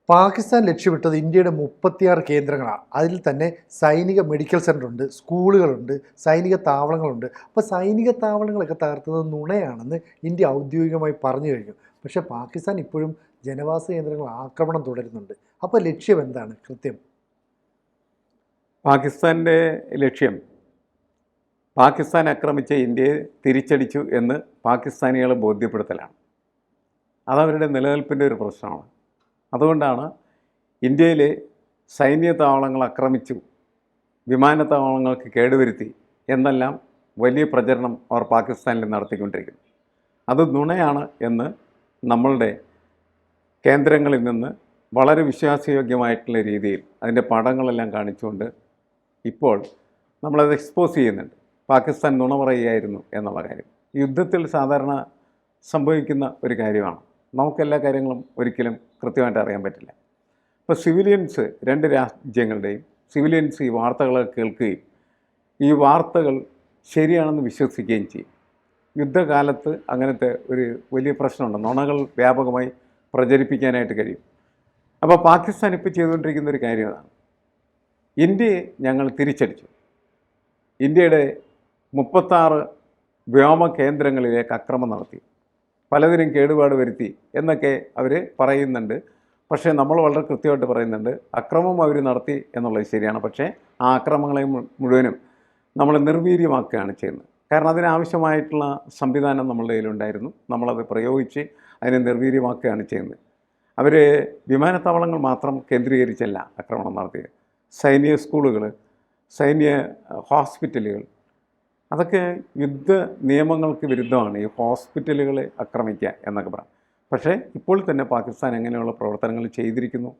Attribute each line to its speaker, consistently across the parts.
Speaker 1: പാകിസ്ഥാൻ ലക്ഷ്യമിട്ടത് ഇന്ത്യയുടെ 36 കേന്ദ്രങ്ങളാണ്. അതിൽ തന്നെ സൈനിക മെഡിക്കൽ സെൻ്ററുണ്ട്, സ്കൂളുകളുണ്ട്, സൈനിക താവളങ്ങളുണ്ട്. അപ്പോൾ സൈനിക താവളങ്ങളൊക്കെ തകർത്തത് നുണയാണെന്ന് ഇന്ത്യ ഔദ്യോഗികമായി പറഞ്ഞു കഴിഞ്ഞു. പക്ഷേ പാകിസ്ഥാൻ ഇപ്പോഴും ജനവാസ കേന്ദ്രങ്ങൾ ആക്രമണം തുടരുന്നുണ്ട്. അപ്പോൾ ലക്ഷ്യം എന്താണ് കൃത്യം?
Speaker 2: പാകിസ്ഥാൻ്റെ ലക്ഷ്യം പാകിസ്ഥാൻ ആക്രമിച്ച ഇന്ത്യയെ തിരിച്ചടിച്ചു എന്ന് പാകിസ്ഥാനികളെ ബോധ്യപ്പെടുത്തലാണ്. അതവരുടെ നിലനിൽപ്പിൻ്റെ ഒരു പ്രശ്നമാണ്. അതുകൊണ്ടാണ് ഇന്ത്യയിലെ സൈന്യ താവളങ്ങൾ ആക്രമിച്ചു, വിമാനത്താവളങ്ങൾക്ക് കേടുവരുത്തി എന്നെല്ലാം വലിയ പ്രചരണം അവർ പാകിസ്ഥാനിൽ നടത്തിക്കൊണ്ടിരിക്കുന്നു. അത് നുണയാണ് എന്ന് നമ്മളുടെ കേന്ദ്രങ്ങളിൽ നിന്ന് വളരെ വിശ്വാസയോഗ്യമായിട്ടുള്ള രീതിയിൽ അതിൻ്റെ പടങ്ങളെല്ലാം കാണിച്ചുകൊണ്ട് ഇപ്പോൾ നമ്മളത് എക്സ്പോസ് ചെയ്യുന്നുണ്ട്. പാകിസ്ഥാൻ നുണ പറയുകയായിരുന്നു എന്നുള്ള കാര്യം യുദ്ധത്തിൽ സാധാരണ സംഭവിക്കുന്ന ഒരു കാര്യമാണ്. നമുക്കെല്ലാ കാര്യങ്ങളും ഒരിക്കലും കൃത്യമായിട്ട് അറിയാൻ പറ്റില്ല. ഇപ്പോൾ സിവിലിയൻസ്, രണ്ട് രാജ്യങ്ങളുടെയും സിവിലിയൻസ് ഈ വാർത്തകളൊക്കെ കേൾക്കുകയും ഈ വാർത്തകൾ ശരിയാണെന്ന് വിശ്വസിക്കുകയും ചെയ്യും. യുദ്ധകാലത്ത് അങ്ങനത്തെ ഒരു വലിയ പ്രശ്നമുണ്ട്. നുണകൾ വ്യാപകമായി പ്രചരിപ്പിക്കാനായിട്ട് കഴിയും. അപ്പോൾ പാകിസ്ഥാൻ ഇപ്പോൾ ചെയ്തുകൊണ്ടിരിക്കുന്ന ഒരു കാര്യമാണ്, ഇന്ത്യയെ ഞങ്ങൾ തിരിച്ചടിച്ചു, ഇന്ത്യയുടെ 36 വ്യോമ കേന്ദ്രങ്ങളിലേക്ക് അക്രമം നടത്തി, പലതിനും കേടുപാട് വരുത്തി എന്നൊക്കെ അവർ പറയുന്നുണ്ട്. പക്ഷേ നമ്മൾ വളരെ കൃത്യമായിട്ട് പറയുന്നുണ്ട്, അക്രമം അവർ നടത്തി എന്നുള്ളത് ശരിയാണ്. പക്ഷേ ആ അക്രമങ്ങളെ മുഴുവനും നമ്മൾ നിർവീര്യമാക്കുകയാണ് ചെയ്യുന്നത്. കാരണം അതിനാവശ്യമായിട്ടുള്ള സംവിധാനം നമ്മളുടെ കയ്യിലുണ്ടായിരുന്നു. നമ്മളത് പ്രയോഗിച്ച് അതിനെ നിർവീര്യമാക്കുകയാണ് ചെയ്യുന്നത്. അവർ വിമാനത്താവളങ്ങൾ മാത്രം കേന്ദ്രീകരിച്ചല്ല ആക്രമണം നടത്തിയത്. സൈനിക സ്കൂളുകൾ, സൈന്യ ഹോസ്പിറ്റലുകൾ, അതൊക്കെ യുദ്ധ നിയമങ്ങൾക്ക് വിരുദ്ധമാണ് ഈ ഹോസ്പിറ്റലുകളെ ആക്രമിക്കുക എന്നൊക്കെ പറയാം. പക്ഷേ ഇപ്പോൾ തന്നെ പാകിസ്ഥാൻ അങ്ങനെയുള്ള പ്രവർത്തനങ്ങൾ ചെയ്തിരിക്കുന്നു.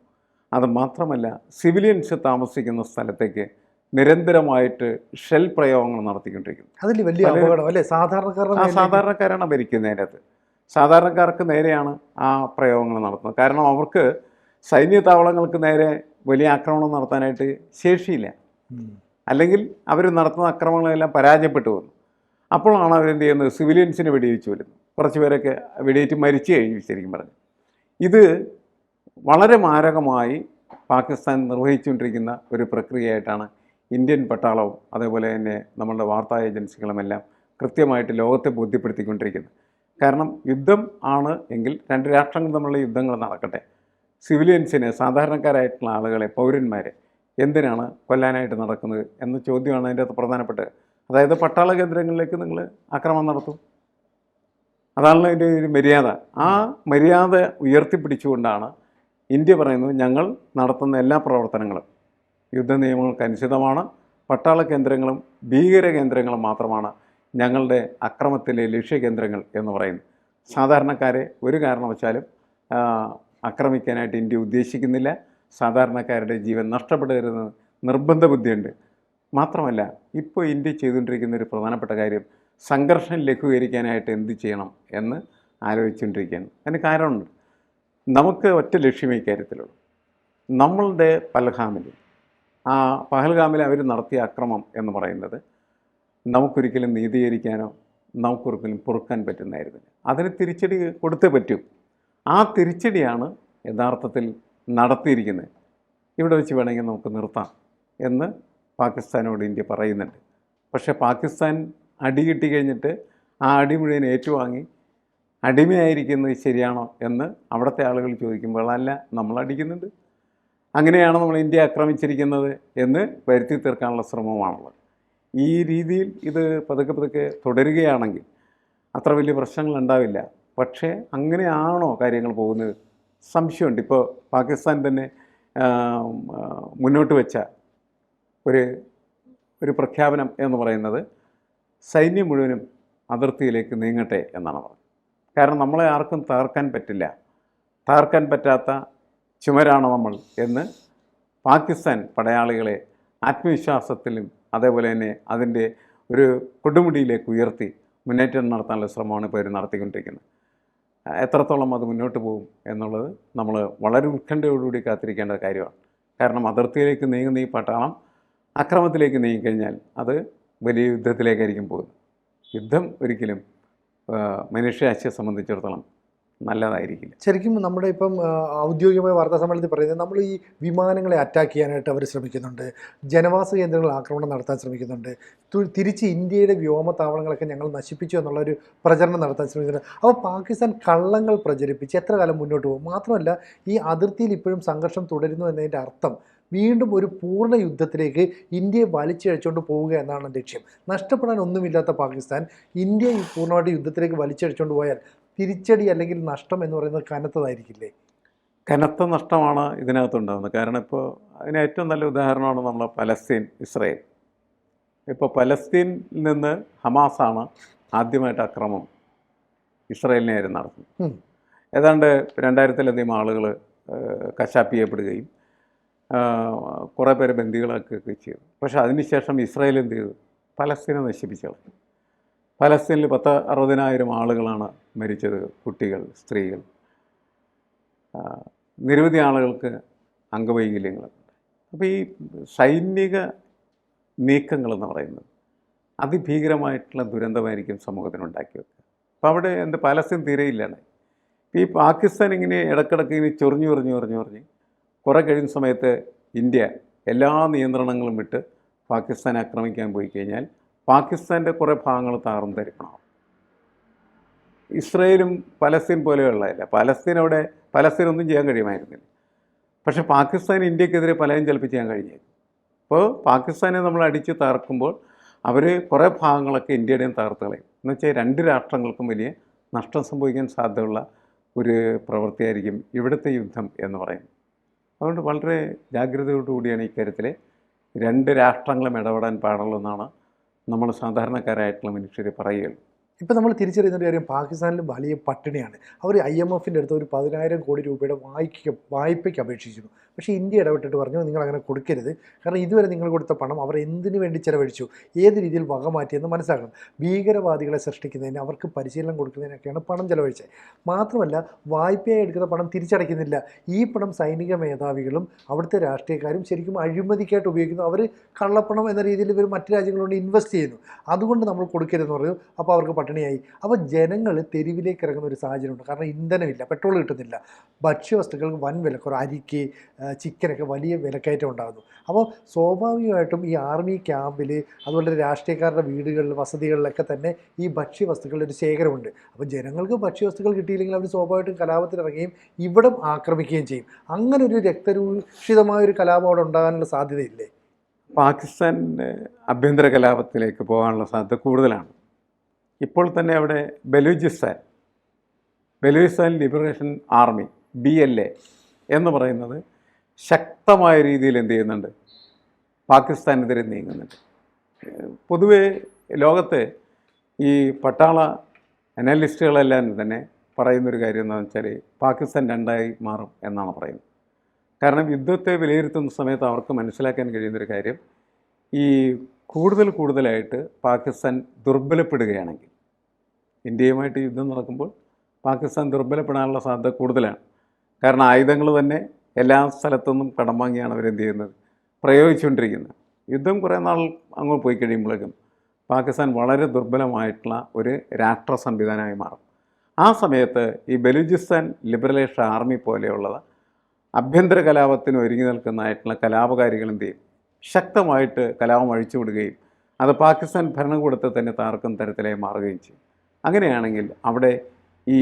Speaker 2: അത് മാത്രമല്ല, സിവിലിയൻസ് താമസിക്കുന്ന സ്ഥലത്തേക്ക് നിരന്തരമായിട്ട് ഷെൽ പ്രയോഗങ്ങൾ നടത്തിക്കൊണ്ടിരിക്കുന്നു.
Speaker 1: അതിൽ വലിയ അപകടം അല്ലേ?
Speaker 2: സാധാരണക്കാരാണ് ഭരിക്കുന്നതിനകത്ത്. സാധാരണക്കാർക്ക് നേരെയാണ് ആ പ്രയോഗങ്ങൾ നടത്തുന്നത്. കാരണം അവർക്ക് സൈന്യ താവളങ്ങൾക്ക് നേരെ വലിയ ആക്രമണം നടത്താനായിട്ട് ശേഷിയില്ല. അല്ലെങ്കിൽ അവർ നടത്തുന്ന അക്രമങ്ങളെല്ലാം പരാജയപ്പെട്ടു വന്നു. അപ്പോഴാണ് അവരെന്ത് ചെയ്യുന്നത്, സിവിലിയൻസിനെ വെടിവെച്ച് വരുന്നു. കുറച്ച് പേരൊക്കെ വെടിയേറ്റ് മരിച്ചു കഴിഞ്ഞു. ശരിക്കും പറഞ്ഞു, ഇത് വളരെ മാരകമായി പാകിസ്ഥാൻ നിർവഹിച്ചുകൊണ്ടിരിക്കുന്ന ഒരു പ്രക്രിയയായിട്ടാണ് ഇന്ത്യൻ പട്ടാളവും അതേപോലെ തന്നെ നമ്മളുടെ വാർത്താ ഏജൻസികളുമെല്ലാം കൃത്യമായിട്ട് ലോകത്തെ ബോധ്യപ്പെടുത്തിക്കൊണ്ടിരിക്കുന്നത്. കാരണം യുദ്ധം ആണ് എങ്കിൽ രണ്ട് രാഷ്ട്രങ്ങൾ തമ്മിലുള്ള യുദ്ധങ്ങൾ നടക്കട്ടെ, സിവിലിയൻസിനെ, സാധാരണക്കാരായിട്ടുള്ള ആളുകളെ, പൗരന്മാരെ എന്തിനാണ് കൊല്ലാനായിട്ട് നടക്കുന്നത് എന്ന ചോദ്യമാണ് അതിൻ്റെ അകത്ത് പ്രധാനപ്പെട്ടത്. അതായത് പട്ടാള കേന്ദ്രങ്ങളിലേക്ക് നിങ്ങൾ ആക്രമണം നടത്തും, അതാണല്ലോ അതിൻ്റെ ഒരു മര്യാദ. ആ മര്യാദ ഉയർത്തിപ്പിടിച്ചുകൊണ്ടാണ് ഇന്ത്യ പറയുന്നത്, ഞങ്ങൾ നടത്തുന്ന എല്ലാ പ്രവർത്തനങ്ങളും യുദ്ധ നിയമങ്ങൾക്ക് അനുസൃതമാണ്. പട്ടാള കേന്ദ്രങ്ങളും ഭീകര കേന്ദ്രങ്ങളും മാത്രമാണ് ഞങ്ങളുടെ അക്രമത്തിലെ ലക്ഷ്യകേന്ദ്രങ്ങൾ എന്ന് പറയുന്നത്. സാധാരണക്കാരെ ഒരു കാരണവശാലും ആക്രമിക്കാനായിട്ട് ഇന്ത്യ ഉദ്ദേശിക്കുന്നില്ല. സാധാരണക്കാരുടെ ജീവൻ നഷ്ടപ്പെടരുതെന്ന് നിർബന്ധ ബുദ്ധിയുണ്ട്. മാത്രമല്ല, ഇപ്പോൾ ഇന്ത്യ ചെയ്തുകൊണ്ടിരിക്കുന്ന ഒരു പ്രധാനപ്പെട്ട കാര്യം സംഘർഷം ലഘൂകരിക്കാനായിട്ട് എന്ത് ചെയ്യണം എന്ന് ആലോചിച്ചുകൊണ്ടിരിക്കുകയാണ്. അതിന് കാരണമുണ്ട്. നമുക്ക് ഒറ്റ ലക്ഷ്യമേ ഇക്കാര്യത്തിലുള്ളൂ. നമ്മളുടെ പഹൽഗാമിൽ അവർ നടത്തിയ അക്രമം എന്ന് പറയുന്നത് നമുക്കൊരിക്കലും നീതീകരിക്കാനോ നമുക്കൊരിക്കലും പൊറുക്കാൻ പറ്റുന്നതായിരുന്നില്ല. അതിന് തിരിച്ചടി കൊടുത്തേ പറ്റൂ. ആ തിരിച്ചടിയാണ് യഥാർത്ഥത്തിൽ നടത്തിയിരിക്കുന്നത്. ഇവിടെ വെച്ച് വേണമെങ്കിൽ നമുക്ക് നിർത്താം എന്ന് പാകിസ്ഥാനോട് ഇന്ത്യ പറയുന്നുണ്ട്. പക്ഷേ പാകിസ്ഥാൻ അടി കിട്ടി കഴിഞ്ഞിട്ട് ആ അടി മുഴുവൻ ഏറ്റുവാങ്ങി അടിമയായിരിക്കുന്നത് ശരിയാണോ എന്ന് അവിടുത്തെ ആളുകൾ ചോദിക്കുമ്പോൾ, അല്ല, നമ്മൾ അടിക്കുന്നുണ്ട്, അങ്ങനെയാണ് നമ്മൾ ഇന്ത്യ ആക്രമിച്ചിരിക്കുന്നത് എന്ന് വരുത്തി തീർക്കാനുള്ള ശ്രമമാണുള്ളത്. ഈ രീതിയിൽ ഇത് പതുക്കെ തുടരുകയാണെങ്കിൽ അത്ര വലിയ പ്രശ്നങ്ങൾ ഉണ്ടാവില്ല. പക്ഷേ അങ്ങനെയാണോ കാര്യങ്ങൾ പോകുന്നത്? സംശയമുണ്ട്. ഇപ്പോൾ പാകിസ്ഥാൻ തന്നെ മുന്നോട്ട് വെച്ച ഒരു പ്രഖ്യാപനം എന്ന് പറയുന്നത് സൈന്യം മുഴുവനും അതിർത്തിയിലേക്ക് നീങ്ങട്ടെ എന്നാണ് പറഞ്ഞത്. കാരണം നമ്മളെ ആർക്കും തകർക്കാൻ പറ്റില്ല, തകർക്കാൻ പറ്റാത്ത ചുമരാണ് നമ്മൾ എന്ന് പാകിസ്ഥാൻ പടയാളികളെ ആത്മവിശ്വാസത്തിലും അതേപോലെ തന്നെ അതിൻ്റെ ഒരു കൊടുമുടിയിലേക്ക് ഉയർത്തി മുന്നേറ്റം നടത്താനുള്ള ശ്രമമാണ് ഇപ്പോൾ ഇവർ നടത്തിക്കൊണ്ടിരിക്കുന്നത്. എത്രത്തോളം അത് മുന്നോട്ട് പോകും എന്നുള്ളത് നമ്മൾ വളരെ ഉത്കണ്ഠയോടുകൂടി കാത്തിരിക്കേണ്ട കാര്യമാണ്. കാരണം അതിർത്തിയിലേക്ക് നീങ്ങുന്ന ഈ പട്ടാളം അക്രമത്തിലേക്ക് നീങ്ങിക്കഴിഞ്ഞാൽ അത് വലിയ യുദ്ധത്തിലേക്കായിരിക്കും പോകുന്നത്. യുദ്ധം ഒരിക്കലും മനുഷ്യരാശിയെ സംബന്ധിച്ചിടത്തോളം നല്ലതായിരിക്കില്ല.
Speaker 1: ശരിക്കും നമ്മുടെ ഇപ്പം ഔദ്യോഗികമായ വാർത്താ സമ്മേളനത്തിൽ പറയുന്നത് നമ്മൾ ഈ വിമാനങ്ങളെ അറ്റാക്ക് ചെയ്യാനായിട്ട് അവർ ശ്രമിക്കുന്നുണ്ട്, ജനവാസ കേന്ദ്രങ്ങൾ ആക്രമണം നടത്താൻ ശ്രമിക്കുന്നുണ്ട്, തിരിച്ച് ഇന്ത്യയുടെ വ്യോമത്താവളങ്ങളൊക്കെ ഞങ്ങൾ നശിപ്പിച്ചു എന്നുള്ളൊരു പ്രചരണം നടത്താൻ ശ്രമിക്കുന്നുണ്ട്. അപ്പോൾ പാകിസ്ഥാൻ കള്ളങ്ങൾ പ്രചരിപ്പിച്ച് എത്ര കാലം മുന്നോട്ട് പോകും? മാത്രമല്ല ഈ അതിർത്തിയിൽ ഇപ്പോഴും സംഘർഷം തുടരുന്നു എന്നതിൻ്റെ അർത്ഥം വീണ്ടും ഒരു പൂർണ്ണ യുദ്ധത്തിലേക്ക് ഇന്ത്യയെ വലിച്ചഴിച്ചുകൊണ്ട് പോവുക എന്നാണ് ലക്ഷ്യം. നഷ്ടപ്പെടാൻ ഒന്നുമില്ലാത്ത പാകിസ്ഥാൻ ഇന്ത്യയെ പൂർണ്ണമായിട്ട് യുദ്ധത്തിലേക്ക് വലിച്ചഴിച്ചുകൊണ്ട് പോയാൽ തിരിച്ചടി അല്ലെങ്കിൽ നഷ്ടം എന്ന് പറയുന്നത് കനത്തതായിരിക്കില്ലേ?
Speaker 2: കനത്ത നഷ്ടമാണ് ഇതിനകത്തുണ്ടാകുന്നത്. കാരണം ഇപ്പോൾ അതിന് ഏറ്റവും നല്ല ഉദാഹരണമാണ് നമ്മൾ പലസ്തീൻ, ഇസ്രയേൽ. ഇപ്പോൾ പലസ്തീനിൽ നിന്ന് ഹമാസാണ് ആദ്യമായിട്ട് ആക്രമണം ഇസ്രയേലിനെയായിരുന്നു നടത്തുന്നത്. ഏതാണ്ട് 2000-ലധികം ആളുകൾ കശാപ്പ് ചെയ്യപ്പെടുകയും കുറേ പേര് ബന്ദികളാക്കുകയൊക്കെ ചെയ്തു. പക്ഷേ അതിനുശേഷം ഇസ്രയേൽ എന്ത് ചെയ്തു? പലസ്തീനെ നശിപ്പിച്ചു കളഞ്ഞു. പലസ്തീനിൽ 60,000 ആളുകളാണ് മരിച്ചത്, കുട്ടികൾ, സ്ത്രീകൾ, നിരവധി ആളുകൾക്ക് അംഗവൈകല്യങ്ങളുണ്ട്. അപ്പോൾ ഈ സൈനിക നീക്കങ്ങളെന്ന് പറയുന്നത് അതിഭീകരമായിട്ടുള്ള ദുരന്തമായിരിക്കും സമൂഹത്തിനുണ്ടാക്കി വെക്കുക. അപ്പോൾ അവിടെ പലസ്തീൻ തീരെയില്ലാണ്. ഇപ്പോൾ ഈ പാകിസ്ഥാൻ ഇങ്ങനെ ഇടക്കിടക്ക് ഇങ്ങനെ ചൊറിഞ്ഞ് കുറേ കഴിയുന്ന സമയത്ത് ഇന്ത്യ എല്ലാ നിയന്ത്രണങ്ങളും വിട്ട് പാകിസ്ഥാനെ ആക്രമിക്കാൻ പോയി കഴിഞ്ഞാൽ പാകിസ്ഥാൻ്റെ കുറേ ഭാഗങ്ങൾ താർന്നു തരിപ്പണമാവും. ഇസ്രയേലും പലസ്തീൻ പോലെയുള്ളതല്ല. പലസ്തീൻ ഒന്നും ചെയ്യാൻ കഴിയുമായിരുന്നില്ല. പക്ഷേ പാകിസ്ഥാൻ ഇന്ത്യക്കെതിരെ പലതും ചിലപ്പോൾ ചെയ്യാൻ കഴിഞ്ഞേക്കും. അപ്പോൾ പാകിസ്ഥാനെ നമ്മൾ അടിച്ച് തകർക്കുമ്പോൾ അവർ കുറേ ഭാഗങ്ങളൊക്കെ ഇന്ത്യയുടെയും തകർത്ത് കളയും. എന്നുവെച്ചാൽ 2 രാഷ്ട്രങ്ങൾക്കും വലിയ നഷ്ടം സംഭവിക്കാൻ സാധ്യതയുള്ള ഒരു പ്രവൃത്തിയായിരിക്കും ഇവിടുത്തെ യുദ്ധം എന്ന് പറയുന്നത്. അതുകൊണ്ട് വളരെ ജാഗ്രതയോടുകൂടിയാണ് ഇക്കാര്യത്തിൽ 2 രാഷ്ട്രങ്ങളും ഇടപെടാൻ പാടുള്ളൂ എന്നാണ് നമ്മൾ സാധാരണക്കാരായിട്ടുള്ള മനുഷ്യർ പറയുകയുള്ളൂ.
Speaker 1: ഇപ്പോൾ നമ്മൾ തിരിച്ചറിയുന്ന ഒരു കാര്യം, പാകിസ്ഥാനിൽ വലിയ പട്ടിണിയാണ്. അവർ IMFൻ്റെ അടുത്ത് ഒരു 10,000 കോടി രൂപയുടെ വായ്പയ്ക്ക് അപേക്ഷിച്ചിരുന്നു. പക്ഷേ ഇന്ത്യ ഇടപെട്ടിട്ട് പറഞ്ഞു നിങ്ങൾ അങ്ങനെ കൊടുക്കരുത്, കാരണം ഇതുവരെ നിങ്ങൾ കൊടുത്ത പണം അവർ എന്തിനു വേണ്ടി ചിലവഴിച്ചു, ഏത് രീതിയിൽ വക മാറ്റിയെന്ന് മനസ്സിലാക്കണം. ഭീകരവാദികളെ സൃഷ്ടിക്കുന്നതിന്, അവർക്ക് പരിശീലനം കൊടുക്കുന്നതിനൊക്കെയാണ് പണം ചിലവഴിച്ചത്. മാത്രമല്ല വായ്പയായി എടുക്കുന്ന പണം തിരിച്ചടയ്ക്കുന്നില്ല. ഈ പണം സൈനിക മേധാവികളും അവിടുത്തെ രാഷ്ട്രീയക്കാരും ശരിക്കും അഴിമതിക്കായിട്ട് ഉപയോഗിക്കുന്നു. അവർ കള്ളപ്പണം എന്ന രീതിയിൽ ഇവർ മറ്റു രാജ്യങ്ങളോട് ഇൻവെസ്റ്റ് ചെയ്യുന്നു. അതുകൊണ്ട് നമ്മൾ കൊടുക്കരുതെന്ന് പറഞ്ഞു. അപ്പോൾ അവർക്ക് പട്ടിണിയായി. അപ്പോൾ ജനങ്ങൾ തെരുവിലേക്ക് ഇറങ്ങുന്ന ഒരു സാഹചര്യമുണ്ട്. കാരണം ഇന്ധനമില്ല, പെട്രോൾ കിട്ടുന്നില്ല, ഭക്ഷ്യവസ്തുക്കൾക്ക് വൻ വിലക്കുറവ്, അരിക്ക്, ചിക്കനൊക്കെ വലിയ വിലക്കയറ്റം ഉണ്ടാകുന്നു. അപ്പോൾ സ്വാഭാവികമായിട്ടും ഈ ആർമി ക്യാമ്പിൽ, അതുപോലെ രാഷ്ട്രീയക്കാരുടെ വീടുകളിൽ, വസതികളിലൊക്കെ തന്നെ ഈ ഭക്ഷ്യവസ്തുക്കളുടെ ഒരു ശേഖരമുണ്ട്. അപ്പോൾ ജനങ്ങൾക്ക് ഭക്ഷ്യവസ്തുക്കൾ കിട്ടിയില്ലെങ്കിൽ അവർ സ്വാഭാവികമായിട്ടും കലാപത്തിനിറങ്ങുകയും ഇവിടം ആക്രമിക്കുകയും ചെയ്യും. അങ്ങനെ ഒരു രക്തരൂഷിതമായൊരു കലാപം അവിടെ ഉണ്ടാകാനുള്ള സാധ്യതയില്ലേ?
Speaker 2: പാകിസ്ഥാൻ്റെ ആഭ്യന്തര കലാപത്തിലേക്ക് പോകാനുള്ള സാധ്യത കൂടുതലാണ്. ഇപ്പോൾ തന്നെ അവിടെ ബലൂചിസ്ഥാൻ ലിബറേഷൻ ആർമി BLA എന്ന് പറയുന്നത് ശക്തമായ രീതിയിൽ എന്ത് ചെയ്യുന്നുണ്ട്? പാകിസ്ഥാനെതിരെ നീങ്ങുന്നുണ്ട്. പൊതുവേ ലോകത്തെ ഈ പട്ടാള അനലിസ്റ്റുകളെല്ലാം തന്നെ പറയുന്നൊരു കാര്യം എന്താണെന്ന് വെച്ചാൽ പാകിസ്ഥാൻ 2ആയി മാറും എന്നാണ് പറയുന്നത്. കാരണം യുദ്ധത്തെ വിലയിരുത്തുന്ന സമയത്ത് അവർക്ക് മനസ്സിലാക്കാൻ കഴിയുന്നൊരു കാര്യം, ഈ കൂടുതലായിട്ട് പാകിസ്ഥാൻ ദുർബലപ്പെടുകയാണെങ്കിൽ, ഇന്ത്യയുമായിട്ട് യുദ്ധം നടക്കുമ്പോൾ പാകിസ്ഥാൻ ദുർബലപ്പെടാനുള്ള സാധ്യത കൂടുതലാണ്. കാരണം ആയുധങ്ങൾ തന്നെ എല്ലാ സ്ഥലത്തുനിന്നും കടം വാങ്ങിയാണ് അവരെന്ത് ചെയ്യുന്നത്, പ്രയോഗിച്ചുകൊണ്ടിരിക്കുന്നത്. യുദ്ധം കുറേ നാൾ അങ്ങോട്ട് പോയി കഴിയുമ്പോഴേക്കും പാകിസ്ഥാൻ വളരെ ദുർബലമായിട്ടുള്ള ഒരു രാഷ്ട്ര സംവിധാനമായി മാറും. ആ സമയത്ത് ഈ ബലൂചിസ്ഥാൻ ലിബറേഷൻ ആർമി പോലെയുള്ളത് ആഭ്യന്തര കലാപത്തിന് ഒരുങ്ങി നിൽക്കുന്നതായിട്ടുള്ള കലാപകാരികൾ എന്ത് ചെയ്യും? ശക്തമായിട്ട് കലാപം അഴിച്ചുവിടുകയും അത് പാകിസ്ഥാൻ ഭരണകൂടത്തെ തന്നെ താർക്കുന്ന തരത്തിലായി മാറുകയും ചെയ്യും. അങ്ങനെയാണെങ്കിൽ അവിടെ ഈ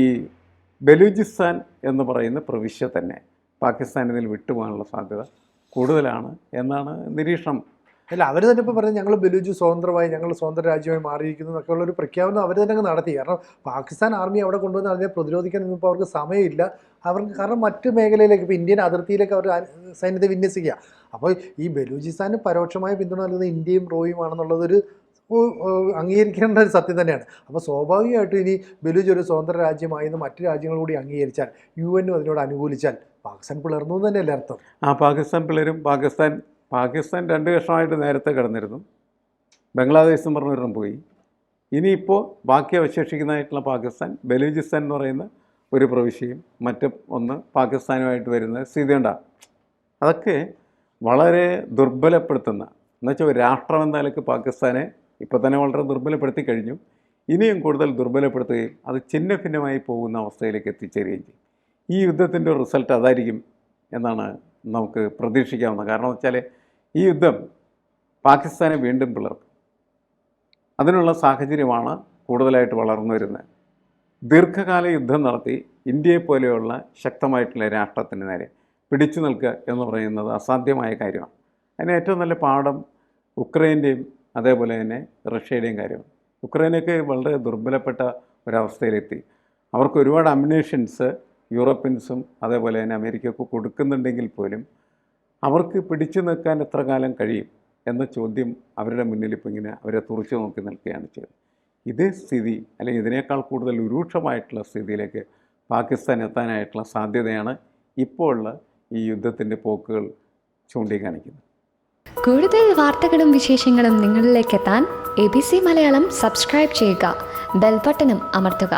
Speaker 2: ബലൂചിസ്ഥാൻ എന്ന് പറയുന്ന പ്രവിശ്യ തന്നെ പാകിസ്ഥാൻ ഇതിൽ വിട്ടുപോകാനുള്ള സാധ്യത കൂടുതലാണ് എന്നാണ് നിരീക്ഷണം.
Speaker 1: അല്ല, അവർ തന്നെ ഇപ്പോൾ പറഞ്ഞത് ഞങ്ങൾ ബലൂജ് സ്വതന്ത്രമായി, ഞങ്ങൾ സ്വതന്ത്ര രാജ്യമായി മാറിയിരിക്കുന്നു എന്നൊക്കെയുള്ള ഒരു പ്രഖ്യാപനം അവർ തന്നെ അങ്ങ് നടത്തി. കാരണം പാകിസ്ഥാൻ ആർമി അവിടെ കൊണ്ടുവന്ന് അതിനെ പ്രതിരോധിക്കാൻ നിന്നപ്പോൾ അവർക്ക് സമയമില്ല. അവർക്ക് കാരണം മറ്റ് മേഖലയിലേക്ക്, ഇപ്പോൾ ഇന്ത്യൻ അതിർത്തിയിലേക്ക് അവർ സൈന്യത്തെ വിന്യസിക്കുക. അപ്പോൾ ഈ ബലൂചിസ്ഥാന് പരോക്ഷമായ പിന്തുണ നൽകുന്നത് ഇന്ത്യയും റോയുമാണെന്നുള്ളതൊരു അംഗീകരിക്കേണ്ട ഒരു സത്യം തന്നെയാണ്. അപ്പോൾ സ്വാഭാവികമായിട്ടും ഇനി ബലൂജ് ഒരു സ്വതന്ത്ര രാജ്യമായെന്ന് മറ്റ് രാജ്യങ്ങൾ കൂടി അംഗീകരിച്ചാൽ, UN അതിനോട് അനുകൂലിച്ചാൽ പാകിസ്ഥാൻ പിളർന്നു എന്ന് തന്നെയല്ലേ അർത്ഥം?
Speaker 2: പാകിസ്ഥാൻ പിളരും. പാകിസ്ഥാൻ 2 വർഷമായിട്ട് നേരത്തെ കിടന്നിരുന്നു. ബംഗ്ലാദേശും പറഞ്ഞൊരെണ്ണം പോയി. ഇനിയിപ്പോൾ ബാക്കി അവശേഷിക്കുന്നതായിട്ടുള്ള പാകിസ്ഥാൻ, ബലൂചിസ്ഥാൻ എന്ന് പറയുന്ന ഒരു പ്രവിശ്യയും മറ്റ് ഒന്ന് പാകിസ്ഥാനുമായിട്ട് വരുന്ന സ്ഥിതിയുണ്ടാകും. അതൊക്കെ വളരെ ദുർബലപ്പെടുത്തുന്ന, എന്നുവെച്ചാൽ ഒരു രാഷ്ട്രം എന്ന നിലയ്ക്ക് പാകിസ്ഥാനെ ഇപ്പോൾ തന്നെ വളരെ ദുർബലപ്പെടുത്തി കഴിഞ്ഞു. ഇനിയും കൂടുതൽ ദുർബലപ്പെടുത്തുകയും അത് ഛിന്ന ഭിന്നമായി പോകുന്ന അവസ്ഥയിലേക്ക് എത്തിച്ചേരുകയും ചെയ്യും. ഈ യുദ്ധത്തിൻ്റെ റിസൾട്ട് അതായിരിക്കും എന്നാണ് നമുക്ക് പ്രതീക്ഷിക്കാവുന്നത്. കാരണം വെച്ചാൽ ഈ യുദ്ധം പാകിസ്ഥാനെ വീണ്ടും പിളർക്കും. അതിനുള്ള സാഹചര്യമാണ് കൂടുതലായിട്ട് വളർന്നു വരുന്നത്. ദീർഘകാല യുദ്ധം നടത്തി ഇന്ത്യയെപ്പോലെയുള്ള ശക്തമായിട്ടുള്ള രാഷ്ട്രത്തിന് നേരെ പിടിച്ചു നിൽക്കുക എന്ന് പറയുന്നത് അസാധ്യമായ കാര്യമാണ്. അതിന് ഏറ്റവും നല്ല പാഠം ഉക്രൈൻ്റെയും അതേപോലെ തന്നെ റഷ്യയുടെയും കാര്യമാണ്. ഉക്രൈനൊക്കെ വളരെ ദുർബലപ്പെട്ട ഒരവസ്ഥയിലെത്തി. അവർക്ക് ഒരുപാട് അമ്യൂണേഷൻസ് യൂറോപ്യൻസും അതേപോലെ തന്നെ അമേരിക്കയൊക്കെ കൊടുക്കുന്നുണ്ടെങ്കിൽ പോലും അവർക്ക് പിടിച്ചു നിൽക്കാൻ എത്ര കാലം കഴിയും എന്ന ചോദ്യം അവരുടെ മുന്നിൽ ഇപ്പോൾ ഇങ്ങനെ അവരെ തുറച്ചു നോക്കി നിൽക്കുകയാണ് ചെയ്തത്. ഇതേ സ്ഥിതി അല്ലെങ്കിൽ ഇതിനേക്കാൾ കൂടുതൽ രൂക്ഷമായിട്ടുള്ള സ്ഥിതിയിലേക്ക് പാകിസ്ഥാൻ എത്താനായിട്ടുള്ള സാധ്യതയാണ് ഇപ്പോൾ ഉള്ള ഈ യുദ്ധത്തിൻ്റെ പോക്കുകൾ ചൂണ്ടിക്കാണിക്കുന്നത്.
Speaker 3: കൂടുതൽ വാർത്തകളും വിശേഷങ്ങളും നിങ്ങളിലേക്ക് എത്താൻ ABC മലയാളം സബ്സ്ക്രൈബ് ചെയ്യുക, ബെൽ ബട്ടണും അമർത്തുക.